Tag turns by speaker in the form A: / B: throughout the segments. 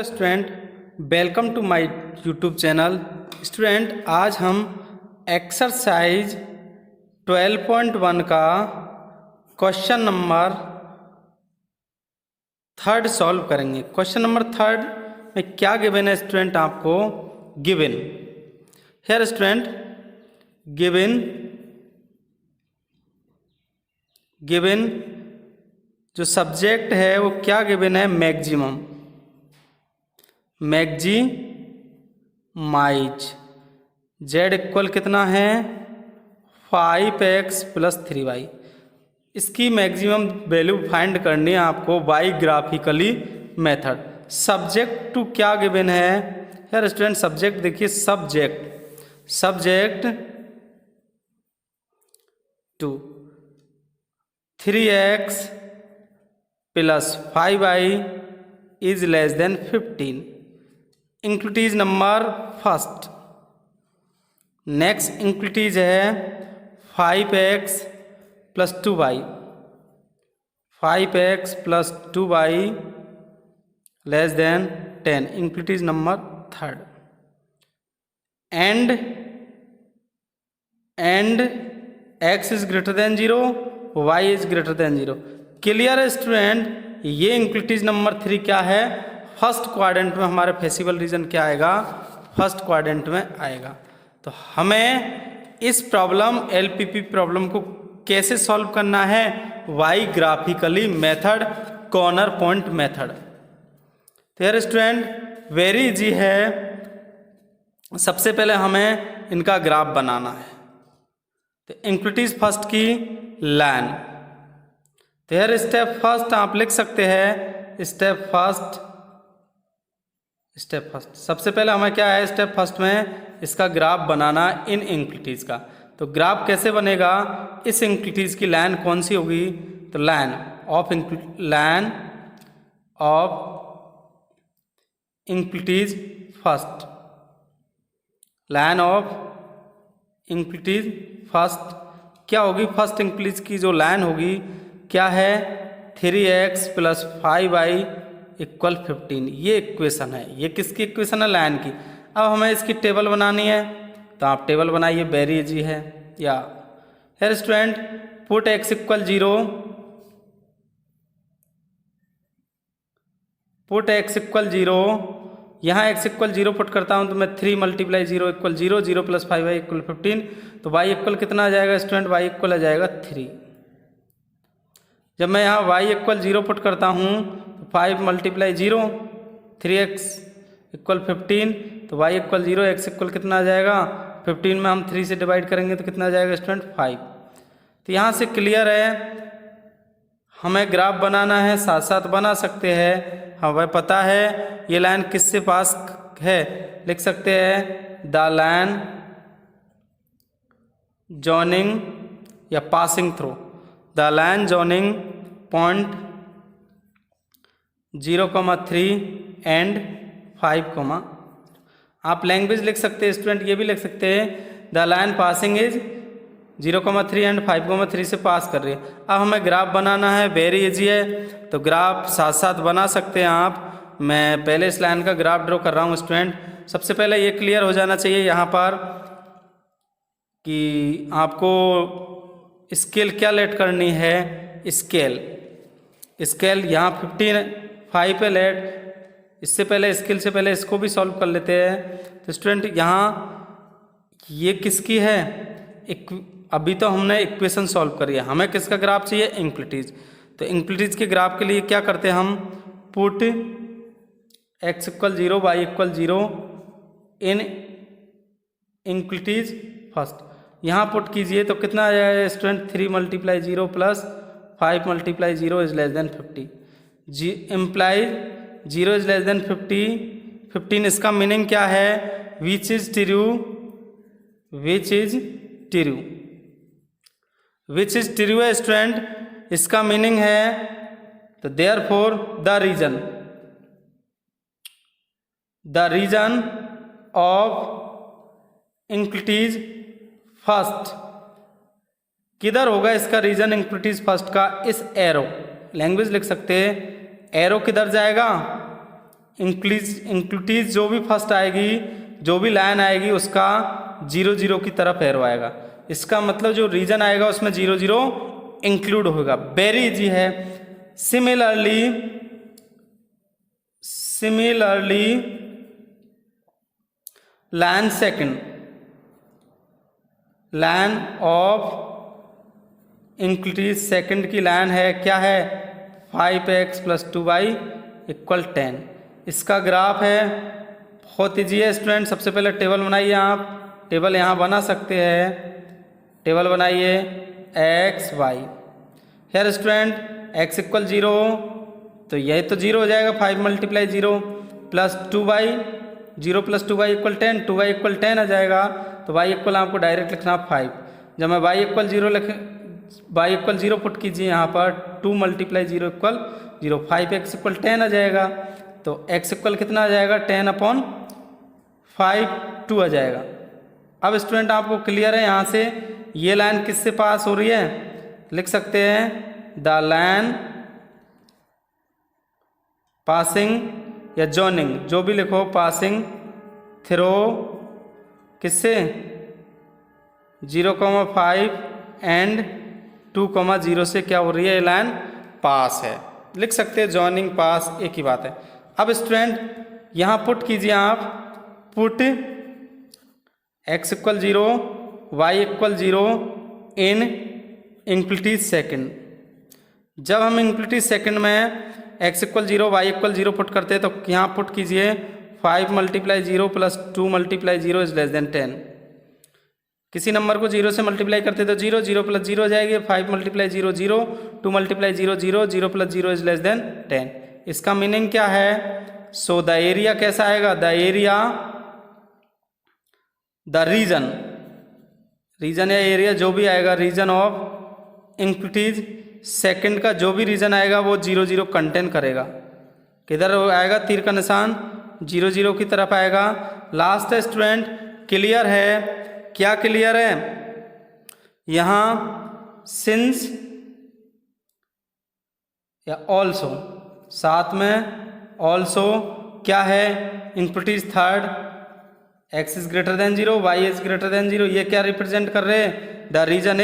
A: Hello student, welcome to my YouTube channel. Student, आज हम exercise 12.1 का क्वेश्चन नंबर 3 सॉल्व करेंगे। क्वेश्चन नंबर 3 में क्या गिवन है स्टूडेंट? आपको गिवन हियर स्टूडेंट, गिवन जो सब्जेक्ट है वो क्या गिवन है? मैक्सिमाइज जेड इक्वल कितना है? 5x + 3y। इसकी मैक्सिमम वैल्यू फाइंड करनी है आपको by graphically method. Subject to क्या गिवन है? यार स्टूडेंट, सब्जेक्ट देखिए, subject to 3x + 5y is less than 15। Inequalities number first. Next inequalities है 5x + 2y, 5x + 2y less than 10। Inequalities number third. And x is greater than 0, y is greater than 0। Clear student? ये inequalities number 3 क्या है? First quadrant में हमारे feasible reason क्या आएगा? First quadrant में आएगा। तो हमें इस प्रॉब्लम एलपीपी प्रॉब्लम को कैसे सॉल्व करना है? By graphically method, corner point method. तो यार स्टूडेंट, वेरी इजी है। सबसे पहले हमें इनका ग्राफ बनाना है। तो इंक्लूटीज फर्स्ट की लाइन। तो यार स्टेप फर्स्ट आप लिख सकते हैं, स्टेप फर्स्ट। सबसे पहले हमें क्या है? स्टेप फर्स्ट में इसका ग्राफ बनाना इन इंक्लूटीज का। तो ग्राफ कैसे बनेगा? इस इंक्लूटीज की लाइन कौन सी होगी? तो line of inequalities first, line of inequalities first क्या होगी? फर्स्ट इंक्लूटीज की जो लाइन होगी क्या है? 3x + 5y = 15। ये इक्वेशन है। ये किसकी इक्वेशन है? लाइन की। अब हमें इसकी टेबल बनानी है, तो आप टेबल बनाइए, वेरी इजी है। या here student, put x = 0, put x = 0। यहाँ x = 0 पुट करता हूँ तो मैं 3 × 0 = 0, 0 + 5y = 15। तो y इक्वल कितना आ जाएगा स्टूडेंट? y इक्वल आ जाएगा 3। जब मैं यहाँ y = 0 पुट करता हूँ तो 5 × 0, 3x = 15। तो y = 0, x इक्वल कितना आ जाएगा? 15 में हम 3 से डिवाइड करेंगे तो कितना आ जाएगा स्टूडेंट? 5। तो यहाँ से क्लियर है, हमें ग्राफ बनाना है, साथ साथ बना सकते हैं। हमें पता है ये लाइन किससे पास है। लिख सकते हैं द लाइन जॉइनिंग या passing through, the line joining point 0,3 and 5, आप लैंग्वेज लिख सकते हैं स्टूडेंट, ये भी लिख सकते हैं the line passing is 0,3 and 5,3 से पास कर रही है। अब हमें ग्राफ बनाना है, वेरी इजी है। तो ग्राफ साथ साथ बना सकते हैं आप। मैं पहले इस लाइन का ग्राफ ड्रॉ कर रहा हूँ स्टूडेंट। सबसे पहले ये क्लियर हो जाना चाहिए यहाँ पर कि आपको स्केल क्या लेट करनी है। स्केल यहाँ 5 पे लेट। इससे पहले स्केल से पहले इसको भी सॉल्व कर लेते हैं। तो स्टूडेंट यहाँ ये किसकी है? अभी तो हमने इक्वेशन सॉल्व करी है, हमें किसका ग्राफ चाहिए? इंक्लूटीज। तो इंक्लूटीज के ग्राफ के लिए क्या करते हैं हम? Put x = 0, y = 0 in inequalities first. यहाँ पुट कीजिए तो कितना आ जाएगा student? 3 × 0 + 5 × 0 is less than 50। Implies 0 is less than 15। इसका मीनिंग क्या है? विच इज ट्रू है स्टूडेंट। इसका मीनिंग है तो therefore the region of inequalities first किधर होगा? इसका रीजन इंक्लूटीज फर्स्ट का इस एरो, लैंग्वेज लिख सकते हैं, एरो किधर जाएगा? इंक्लूटीज जो भी फर्स्ट आएगी, जो भी लाइन आएगी उसका 0 0 की तरफ एरो आएगा। इसका मतलब जो रीजन आएगा उसमें 0 0 इंक्लूड होगा। वेरी इजी है। Similarly line second, line of inequalities second की लाइन है, क्या है 5x + 2y = 10। इसका ग्राफ है, बहुत ईजी है स्टूडेंट। सबसे पहले टेबल बनाइए, आप टेबल यहाँ बना सकते हैं। टेबल बनाइए x y। Here student x = 0, तो यही तो 0 हो जाएगा। 5 × 0 + 2y, 0 + 2y = 10, 2y = 10 आ जाएगा। तो y इक्वल आपको डायरेक्ट लिखना 5। जब मैं y = 0 पुट कीजिए यहाँ पर, 2 × 0 = 0, 5x = 10 आ जाएगा। तो x इक्वल कितना आ जाएगा 10/5, 2 आ जाएगा। अब स्टूडेंट आपको क्लियर है यहाँ से ये लाइन किससे पास हो रही है? लिख सकते हैं द लाइन पासिंग या जॉइनिंग, जो भी लिखो, पासिंग थ्रो किससे 0,5 एंड 2,0 से क्या हो रही है? ये लाइन पास है। लिख सकते हैं जॉइनिंग, पास, एक ही बात है। अब स्टूडेंट यहाँ पुट कीजिए आप, put x = 0 y = 0 in इंक्लूटीज second. जब हम इंक्लूटीज सेकंड में x = 0 y = 0 पुट करते हैं, तो यहाँ पुट कीजिए 5 × 0 + 2 × 0 > 10। किसी नंबर को 0 से मल्टीप्लाई करते तो 0 0 + 0 हो जाएगी, 5 × 0 0, 2 × 0 0, 0 + 0 > 10। इसका मीनिंग क्या है? सो द एरिया कैसा आएगा? द एरिया, द रीजन या एरिया जो भी आएगा, रीजन ऑफ इंक्लूटीज सेकंड का जो भी रीजन आएगा वो 0 0 कंटेन करेगा। किधर आएगा? तीर का निशान 0 0 की तरफ आएगा। लास्ट है स्टूडेंट, क्लियर है? क्या क्लियर है? यहाँ सिंस या ऑल्सो, साथ में ऑल्सो क्या है? इंक्लूटीज थर्ड, x > 0 y > 0, ये क्या रिप्रेजेंट कर रहे हैं? The region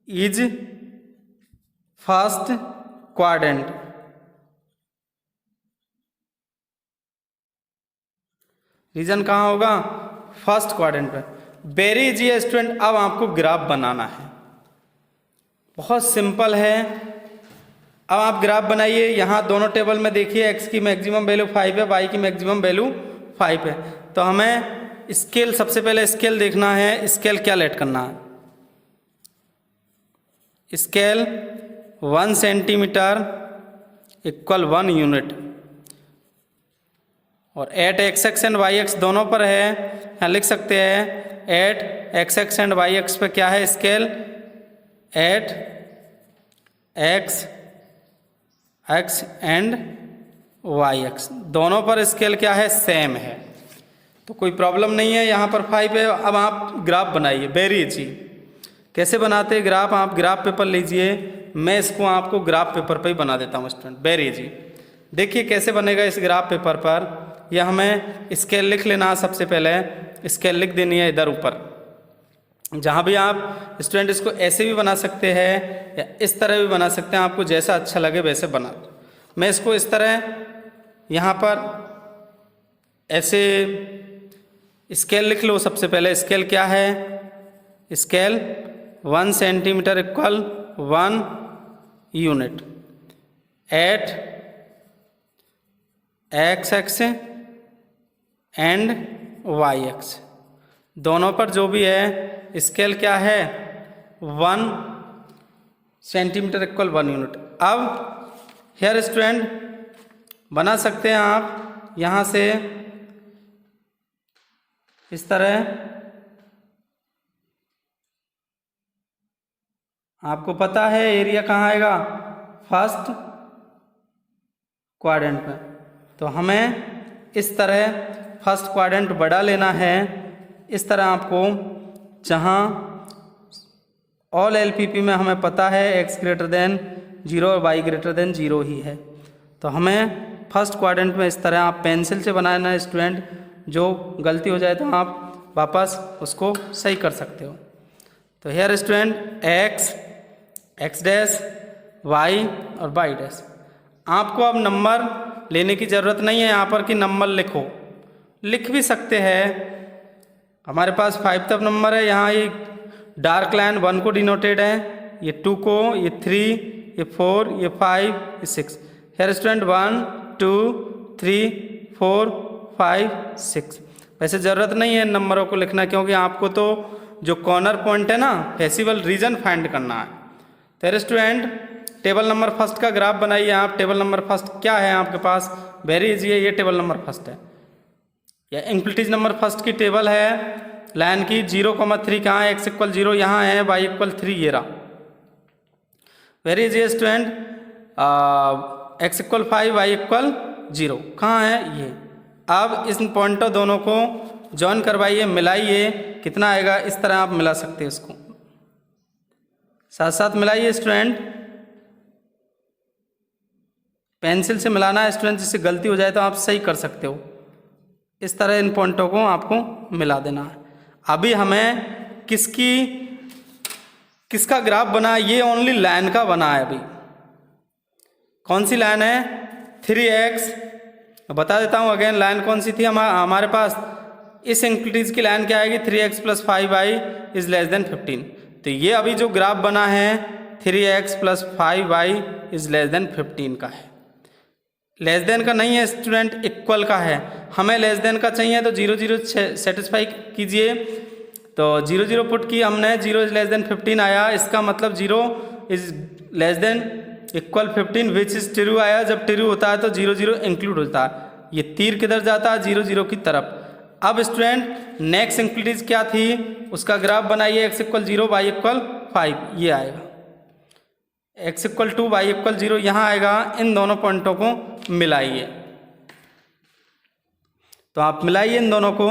A: is first quadrant. Region कहाँ होगा? फर्स्ट क्वाड्रेंट पे। वेरी इजी है स्टूडेंट। अब आपको ग्राफ बनाना है, बहुत सिंपल है। अब आप ग्राफ बनाइए। यहाँ दोनों टेबल में देखिए x की मैक्सिमम वैल्यू 5 है, y की मैक्सिमम वैल्यू 5 है। तो हमें स्केल, सबसे पहले स्केल देखना है। स्केल क्या लेट करना है? स्केल 1 सेंटीमीटर = 1 यूनिट, और एट x एंड y दोनों पर है। यहाँ लिख सकते हैं एट x एंड y पे क्या है? Scale eight x and y दोनों पर स्केल क्या है? सेम है, तो कोई प्रॉब्लम नहीं है। यहाँ पर 5 है। अब आप ग्राफ बनाइए। Very easy. कैसे बनाते हैं ग्राफ? आप ग्राफ पेपर लीजिए, मैं इसको आपको ग्राफ पेपर पे ही बना देता हूँ स्टूडेंट। Very easy. देखिए कैसे बनेगा इस ग्राफ पेपर पर। यह हमें स्केल लिख लेना है। सबसे पहले स्केल लिख देनी है इधर ऊपर। जहाँ भी आप स्टूडेंट इसको ऐसे भी बना सकते हैं या इस तरह भी बना सकते हैं, आपको जैसा अच्छा लगे वैसे बना। मैं इसको इस तरह यहाँ पर ऐसे स्केल लिख लो। सबसे पहले स्केल क्या है? Scale 1 centimetre = 1 unit at x and y दोनों पर जो भी है स्केल क्या है? 1 सेंटीमीटर = 1 यूनिट। अब हेयर स्टूडेंट बना सकते हैं आप यहाँ से इस तरह। आपको पता है एरिया कहाँ आएगा? फर्स्ट क्वाड्रेंट में। तो हमें इस तरह फर्स्ट क्वाड्रेंट बड़ा लेना है। इस तरह आपको, जहाँ ऑल LPP में हमें पता है x > जीरो और वाई ग्रेटर देन जीरो ही है। तो हमें फर्स्ट क्वाड्रेंट में इस तरह आप पेंसिल से बनाना है स्टूडेंट, जो गलती हो जाए तो आप वापस उसको सही कर सकते हो। तो here student x dash y और वाई डैश। आपको अब नंबर लेने की ज़रूरत नहीं है यहाँ पर कि नंबर लिखो, लिख भी सकते हैं। हमारे पास 5 तक नंबर है, यहाँ ये डार्क लाइन 1 को डिनोटेड है, ये 2 को, ये 3, ये 4, ये 5, ये 6। Here student 1 2 3 4 5 6। वैसे ज़रूरत नहीं है इन नंबरों को लिखना, क्योंकि आपको तो जो कॉर्नर पॉइंट है ना, फेसिबल रीजन फाइंड करना है। तो here student table number first का ग्राफ बनाइए आप। टेबल नंबर फर्स्ट क्या है आपके पास? वेरी इजी है, ये टेबल नंबर फर्स्ट है, या इंप्लिटीज नंबर फर्स्ट की टेबल है लाइन की। 0,3 कहाँ है? x = 0 यहाँ है, y = 3 ये रहा। Very easy student. x = 5 y = 0 कहाँ है? ये। अब इस पॉइंटों दोनों को जॉइन करवाइए, मिलाइए, कितना आएगा? इस तरह आप मिला सकते हैं इसको, साथ साथ मिलाइए स्टूडेंट। पेंसिल से मिलाना है स्टूडेंट, जिससे गलती हो जाए तो आप सही कर सकते हो। इस तरह इन पॉइंटों को आपको मिला देना है। अभी हमें किसका ग्राफ बना है? ये ओनली लाइन का बना है। अभी कौन सी लाइन है? 3x। बता देता हूँ अगेन, लाइन कौन सी थी हमारे पास? इस इंक्लिटीज की लाइन क्या आएगी? 3x + 5y = 15। तो ये अभी जो ग्राफ बना है 3x + 5y = 15 का है। लेस देन का नहीं है स्टूडेंट, इक्वल का है। हमें लेस देन का चाहिए तो 0 0 सेटिस्फाई कीजिए। तो 0 0 पुट की हमने, 0 > 15 आया, इसका मतलब 0 > = 15 विच इज ट्रू आया। जब ट्रू होता है तो 0 0 इंक्लूड होता है। ये तीर किधर जाता है? 0 0 की तरफ। अब स्टूडेंट नेक्स्ट इंक्लिटीज क्या थी? उसका ग्राफ बनाइए। x = 0 y = 5 ये आएगा, x = 2 y = 0 यहाँ आएगा। इन दोनों पॉइंटों को मिलाइए। तो आप मिलाइए इन दोनों को,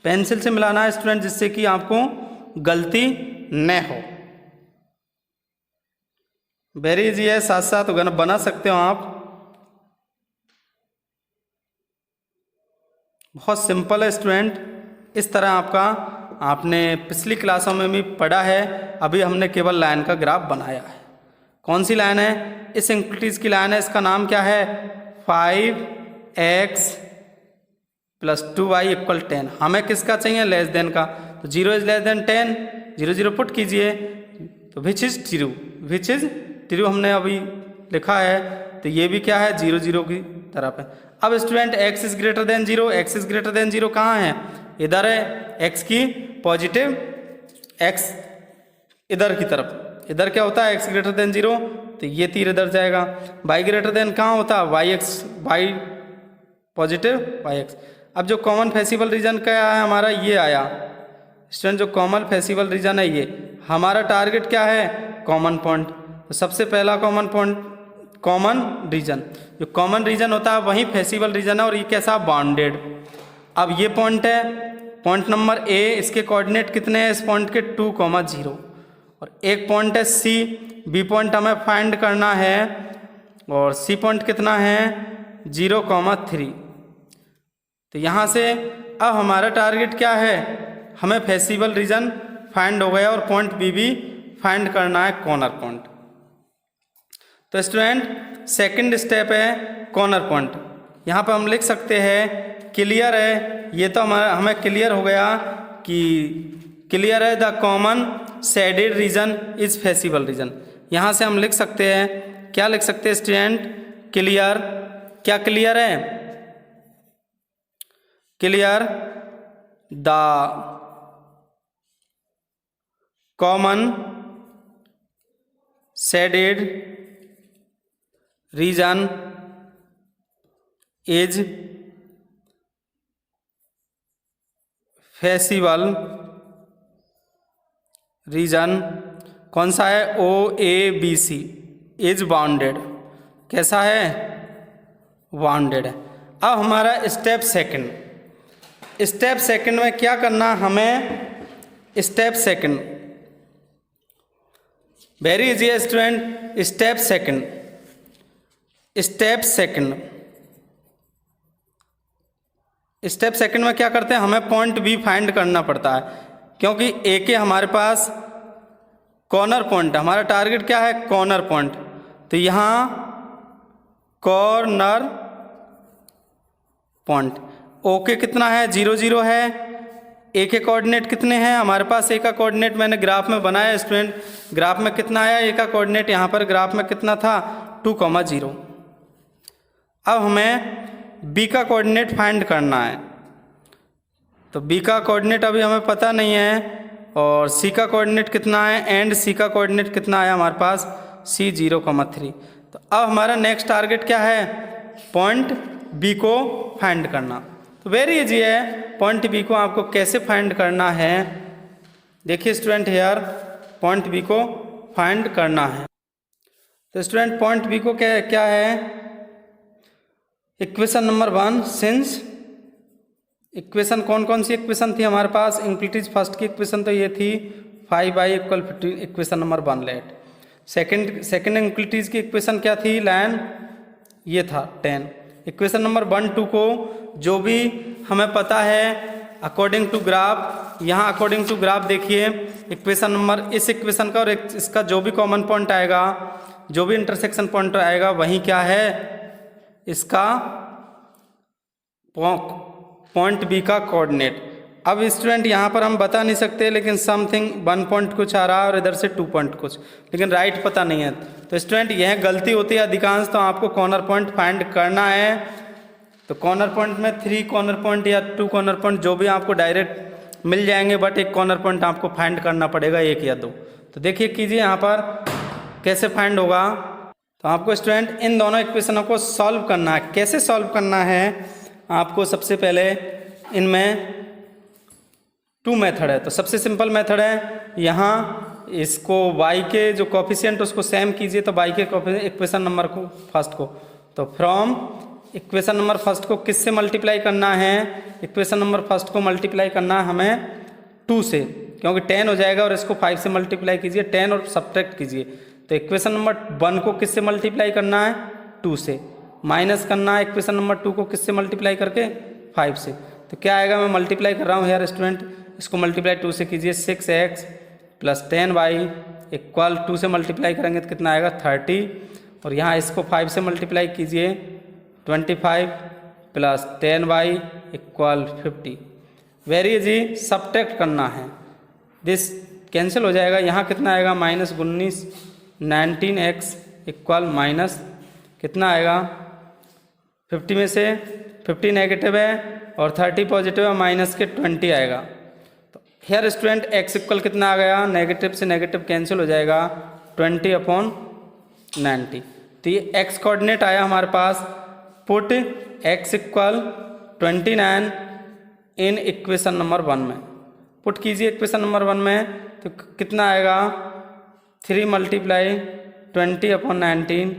A: पेंसिल से मिलाना है स्टूडेंट, जिससे कि आपको गलती न हो। वेरी इजी है, साथ साथ बना सकते हो आप, बहुत सिंपल है स्टूडेंट। इस तरह आपने पिछली क्लासों में भी पढ़ा है। अभी हमने केवल लाइन का ग्राफ बनाया है। कौन सी लाइन है? इस इंक्लिटीज की लाइन है, इसका नाम क्या है? 5x + 2y = 10। हमें किसका चाहिए? लेस देन का। तो 0 > 10, 0 0 पुट कीजिए, तो विच इज ट्रू हमने अभी लिखा है। तो ये भी क्या है? 0 0 की तरफ है। अब स्टूडेंट x > 0, x > 0 कहाँ है? इधर है। x की पॉजिटिव, x इधर की तरफ। इधर क्या होता है? x > 0, तो ये तीर इधर जाएगा। y > कहाँ होता है? y positive yx। अब जो कॉमन फेसिबल रीजन क्या है हमारा? ये आया स्टूडेंट। जो कॉमन फेसिबल रीजन है, ये हमारा टारगेट क्या है? Common point. तो सबसे पहला कॉमन पॉइंट, कॉमन रीजन। जो कॉमन रीजन होता है वही फेसिबल रीजन है, और ये कैसा? बाउंडेड। अब ये पॉइंट है, पॉइंट नंबर A, इसके कोऑर्डिनेट कितने हैं इस पॉइंट के? 2, 0। और एक पॉइंट है C, B पॉइंट हमें फाइंड करना है, और C पॉइंट कितना है? 0, 3। तो यहाँ से अब हमारा टारगेट क्या है? हमें फेसिबल रीजन फाइंड हो गया, और पॉइंट B भी फाइंड करना है, कॉर्नर पॉइंट। तो स्टूडेंट सेकंड स्टेप है कॉर्नर पॉइंट। यहाँ पे हम लिख सकते हैं क्लियर है। ये तो हमें क्लियर हो गया कि क्लियर है the common shaded region is feasible region. यहाँ से हम लिख सकते हैं, क्या लिख सकते हैं स्टूडेंट? क्लियर। क्या क्लियर है? Clear the common shaded region is feasible region. कौन सा है? OABC is bounded. कैसा है? बाउंडेड है। अब हमारा स्टेप सेकंड में क्या करना हमें? स्टेप सेकंड वेरी इजी है student. Step second, step second में क्या करते हैं, हमें पॉइंट बी फाइंड करना पड़ता है, क्योंकि ए के हमारे पास कॉर्नर पॉइंट, हमारा टारगेट क्या है, कॉर्नर पॉइंट। तो यहाँ कॉर्नर पॉइंट ओके कितना है, 0 0 है। ए के कोऑर्डिनेट कितने हैं हमारे पास, ए का कोऑर्डिनेट मैंने ग्राफ में बनाया स्टूडेंट, ग्राफ में कितना आया ए का कोऑर्डिनेट, यहाँ पर ग्राफ में कितना था 2, 0। अब हमें बी का कोऑर्डिनेट फाइंड करना है, तो बी का कोऑर्डिनेट अभी हमें पता नहीं है, और सी का कोऑर्डिनेट कितना है, एंड सी का कोऑर्डिनेट कितना आया हमारे पास, सी 0, 3। तो अब हमारा नेक्स्ट टारगेट क्या है, पॉइंट बी को फाइंड करना। तो वेरी इजी है, पॉइंट बी को आपको कैसे फाइंड करना है, देखिए स्टूडेंट हेयर पॉइंट बी को फाइंड करना है। तो स्टूडेंट पॉइंट बी को क्या है, इक्वेशन नंबर 1 सिंस, इक्वेशन कौन सी इक्वेशन थी हमारे पास, इंप्लिटीज फर्स्ट की इक्वेशन तो ये थी 5y = 15, equation number 1 let. Second inequalities की इक्वेशन क्या थी, लैन, ये था 10। इक्वेशन नंबर 1, 2 को जो भी हमें पता है अकॉर्डिंग टू ग्राफ, यहाँ अकॉर्डिंग टू ग्राफ देखिए इक्वेशन नंबर, इस इक्वेशन का और इसका जो भी कॉमन पॉइंट आएगा, जो भी इंटरसेक्शन पॉइंट आएगा, वहीं क्या है, इसका पॉइंट बी का कोऑर्डिनेट। अब स्टूडेंट यहाँ पर हम बता नहीं सकते, लेकिन समथिंग 1 पॉइंट कुछ आ रहा है और इधर से 2 पॉइंट कुछ, लेकिन राइट पता नहीं है। तो स्टूडेंट यह गलती होती है अधिकांश, तो आपको कॉर्नर पॉइंट फाइंड करना है। तो कॉर्नर पॉइंट में 3 कॉर्नर पॉइंट या 2 कॉर्नर पॉइंट जो भी आपको डायरेक्ट मिल जाएंगे, बट एक कॉर्नर पॉइंट आपको फाइंड करना पड़ेगा, 1 या 2। तो देखिए कीजिए यहाँ पर कैसे फाइंड होगा। तो आपको स्टूडेंट इन दोनों इक्वेशनों को सॉल्व करना है। कैसे सॉल्व करना है, आपको सबसे पहले इनमें 2 मेथड है। तो सबसे सिंपल मेथड है, यहाँ इसको y के जो कोफिशिएंट उसको सेम कीजिए, तो y के इक्वेशन नंबर को फर्स्ट को, तो फ्रॉम इक्वेशन नंबर फर्स्ट को किससे मल्टीप्लाई करना है, इक्वेशन नंबर फर्स्ट को मल्टीप्लाई करना है हमें 2 से, क्योंकि 10 हो जाएगा, और इसको 5 से मल्टीप्लाई कीजिए, 10 और सब्ट्रैक्ट कीजिए। तो इक्वेशन नंबर 1 को किससे मल्टीप्लाई करना है, 2 से, माइनस करना है इक्वेशन नंबर 2 को किससे मल्टीप्लाई करके, 5 से। तो क्या आएगा, मैं मल्टीप्लाई कर रहा हूँ यार स्टूडेंट, इसको मल्टीप्लाई 2 से कीजिए, 6x + 10y = 2 से मल्टीप्लाई करेंगे तो कितना आएगा 30, और यहाँ इसको 5 से मल्टीप्लाई कीजिए, 25 + 10y = 50। वेरी इजी, सब्ट्रैक्ट करना है, दिस कैंसिल हो जाएगा, यहाँ कितना आएगा -19, 19x = माइनस कितना आएगा, 50 में से 50 नेगेटिव है और 30 पॉजिटिव है, माइनस के 20 आएगा। तो हेयर स्टूडेंट x इक्वल कितना आ गया, नेगेटिव से नेगेटिव कैंसिल हो जाएगा, 20/90। तो ये x कोऑर्डिनेट आया हमारे पास, put x = 29 in equation number 1 में, पुट कीजिए इक्वेशन नंबर 1 में, तो कितना आएगा 3 × 20/19,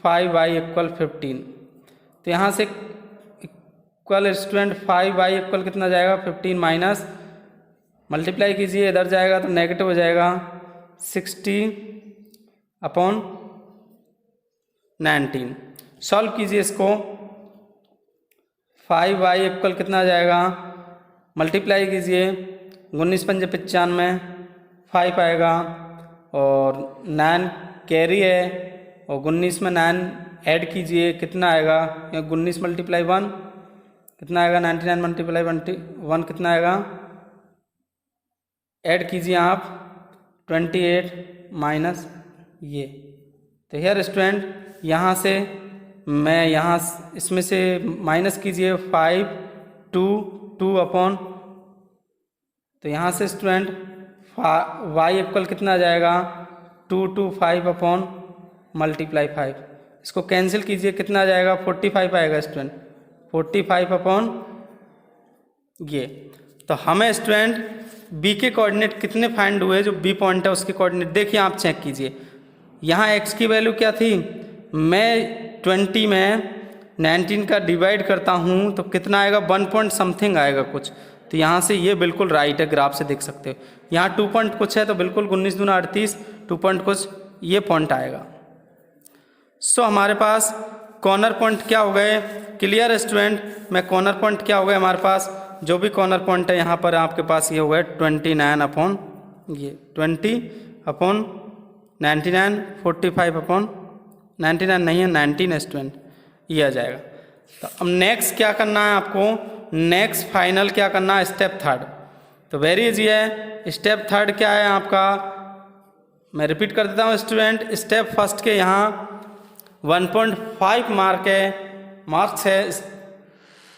A: 5y = 15। तो यहाँ से इक्वल स्टूडेंट 5y = कितना जाएगा 15, माइनस मल्टीप्लाई कीजिए, इधर जाएगा तो नेगेटिव हो जाएगा, 60/19। सॉल्व कीजिए इसको, 5y = कितना जाएगा, मल्टीप्लाई कीजिए, 19 × 5 = 95, 5 आएगा, और 9 कैरी है, और 19 में 9 ऐड कीजिए, कितना आएगा, 19 × 1 कितना आएगा, 99 × 1 कितना आएगा, ऐड कीजिए आप 28 माइनस ये। तो हेयर स्टूडेंट यहाँ से मैं यहाँ इसमें से माइनस कीजिए 5, 2, 2/, तो यहाँ से स्टूडेंट y = कितना आ जाएगा, 2, 2, 5/, मल्टीप्लाई 5, इसको कैंसिल कीजिए, कितना आ जाएगा 45 आएगा स्टूडेंट, 45/, ये। तो हमें स्टूडेंट b के कोऑर्डिनेट कितने फाइंड हुए, जो b पॉइंट है उसके कोऑर्डिनेट देखिए, आप चेक कीजिए। यहाँ x की वैल्यू क्या थी, मैं 20 में 19 का डिवाइड करता हूँ तो कितना आएगा, 1 पॉइंट समथिंग आएगा कुछ, तो तो यहाँ से ये बिल्कुल राइट है, ग्राफ से देख सकते हो। यहाँ 2 पॉइंट कुछ है तो बिल्कुल 19 दूना 38, 2 पॉइंट कुछ ये पॉइंट आएगा। सो हमारे पास कॉर्नर पॉइंट क्या हो गए, क्लियर स्टूडेंट। मैं कॉर्नर पॉइंट क्या हो गए हमारे पास, जो भी कॉर्नर पॉइंट है यहाँ पर आपके पास ये हो गए 29 अपॉन ये 20 अपॉन 99, 45 अपॉन 99 नहीं है 19 स्टूडेंट, ये आ जाएगा। तो अब नेक्स्ट क्या करना है आपको, नेक्स्ट फाइनल क्या करना है, स्टेप थर्ड। तो वेरी इजी है। स्टेप थर्ड क्या है आपका, मैं रिपीट कर देता हूँ स्टूडेंट। स्टेप फर्स्ट के यहाँ 1.5 मार्क्स है।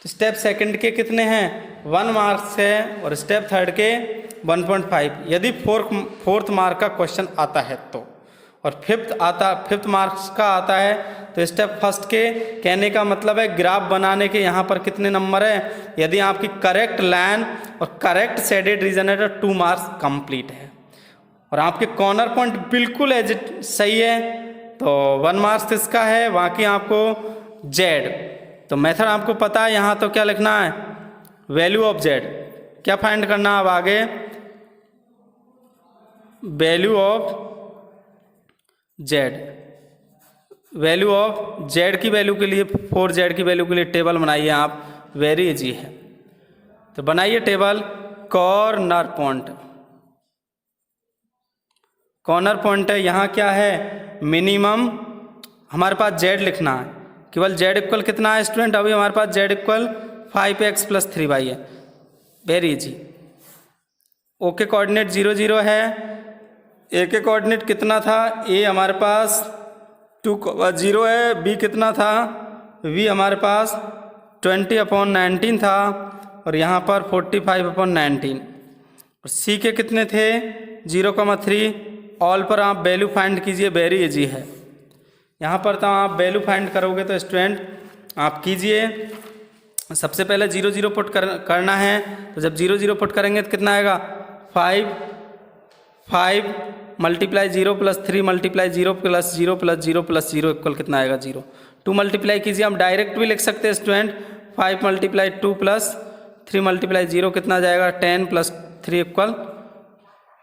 A: स्टेप सेकंड के कितने हैं, 1 मार्क्स है, और स्टेप थर्ड के 1.5 यदि फोर्थ मार्क का क्वेश्चन आता है तो, और फिफ्थ मार्क्स का आता है तो स्टेप फर्स्ट के कहने का मतलब है ग्राफ बनाने के यहाँ पर कितने नंबर है। यदि आपकी करेक्ट लाइन और करेक्ट शेडेड रीजन है तो 2 मार्क्स कंप्लीट है, और आपके कॉर्नर पॉइंट बिल्कुल सही है तो 1 मार्क्स इसका है। बाकी आपको जेड, तो मेथड आपको पता है, यहाँ तो क्या लिखना है, वैल्यू ऑफ जेड क्या फाइंड करना है अब आगे, value of Z. Value of Z की वैल्यू के लिए 4z की वैल्यू के लिए टेबल बनाइए आप, वेरी इजी है। तो बनाइए table, corner point, corner point है यहाँ क्या है, मिनिमम हमारे पास z लिखना है, केवल z इक्वल कितना है स्टूडेंट, अभी हमारे पास z इक्वल 5x + 3y है, वेरी इजी। ओके कोऑर्डिनेट 0 0 है, ए के कोऑर्डिनेट कितना था, ए हमारे पास 2,0 है, बी कितना था, वी हमारे पास 20/19 था, और यहाँ पर 45/19, और सी के कितने थे 0,3। ऑल पर आप वैल्यू फाइंड कीजिए, वेरी इजी है। यहाँ पर तो आप वैल्यू फाइंड करोगे तो स्टूडेंट आप कीजिए, सबसे पहले 0 0 पुट करना है। तो जब 0 0 पुट करेंगे तो कितना आएगा, 5 × 0 + 3 × 0 + 0 + 0 + 0 इक्वल कितना आएगा 0। 2 मल्टीप्लाई कीजिए, हम डायरेक्ट भी लिख सकते हैं स्टूडेंट, 5 × 2 + 3 × 0 कितना आ जाएगा, 10 + 3 इक्वल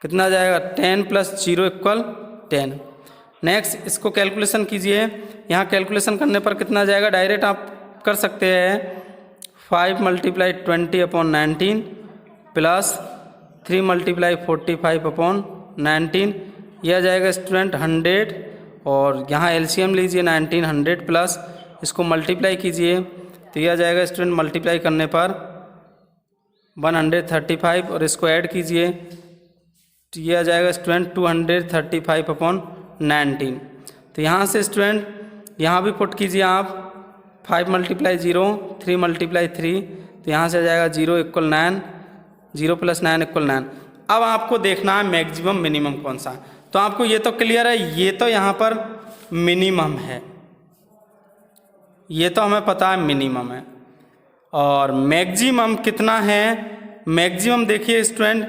A: कितना आ जाएगा, 10 + 0 इक्वल 10। नेक्स्ट इसको कैलकुलेशन कीजिए, यहाँ कैलकुलेशन करने पर कितना आ जाएगा, डायरेक्ट आप कर सकते हैं 5 × 20/19 + 3 × 45/19, यह आ जाएगा स्टूडेंट 100, और यहाँ एलसीएम लीजिए 19 100 प्लस इसको मल्टीप्लाई कीजिए तो यह आ जाएगा स्टूडेंट, मल्टीप्लाई करने पर 135, और इसको ऐड कीजिए तो यह आ जाएगा स्टूडेंट 235/19। तो यहाँ से स्टूडेंट यहाँ भी पुट कीजिए आप, 5 × 0 3 × 3, तो यहाँ से आ जाएगा 0 = 9, 0 + 9 = 9। अब आपको देखना है मैक्सिमम मिनिमम कौन सा है। तो आपको ये तो क्लियर है, ये तो यहाँ पर मिनिमम है, ये तो हमें पता है मिनिमम है, और मैक्सिमम कितना है, मैक्सिमम देखिए स्टूडेंट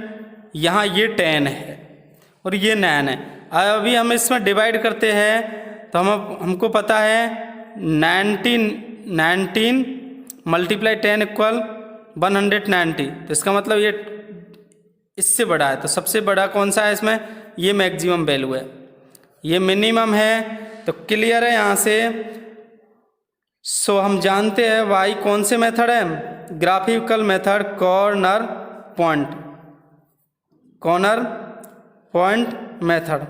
A: यहाँ ये 10 है और ये 9 है। अभी हम इसमें डिवाइड करते हैं तो हमको पता है 19 × 10 = 190, तो इसका मतलब ये इससे बड़ा है, तो सबसे बड़ा कौन सा है इसमें, ये मैक्सिमम वैल्यू है, ये मिनिमम है। तो क्लियर है यहाँ से। सो हम जानते हैं वाई कौन से मेथड है, graphical method, corner point method.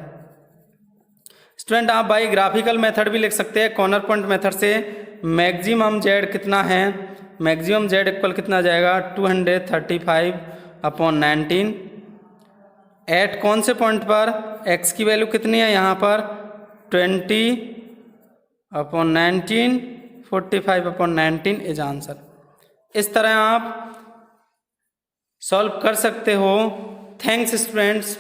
A: Student आप भाई ग्राफिकल मेथड भी लिख सकते हैं, कॉर्नर पॉइंट मेथड से मैक्सिमम जेड कितना है, मैक्सिमम जेड इक्वल कितना आ जाएगा 235/19, एट कौन से पॉइंट पर, एक्स की वैल्यू कितनी है यहाँ पर 20/19, 45/19 इज आंसर। इस तरह आप सॉल्व कर सकते हो। Thanks students.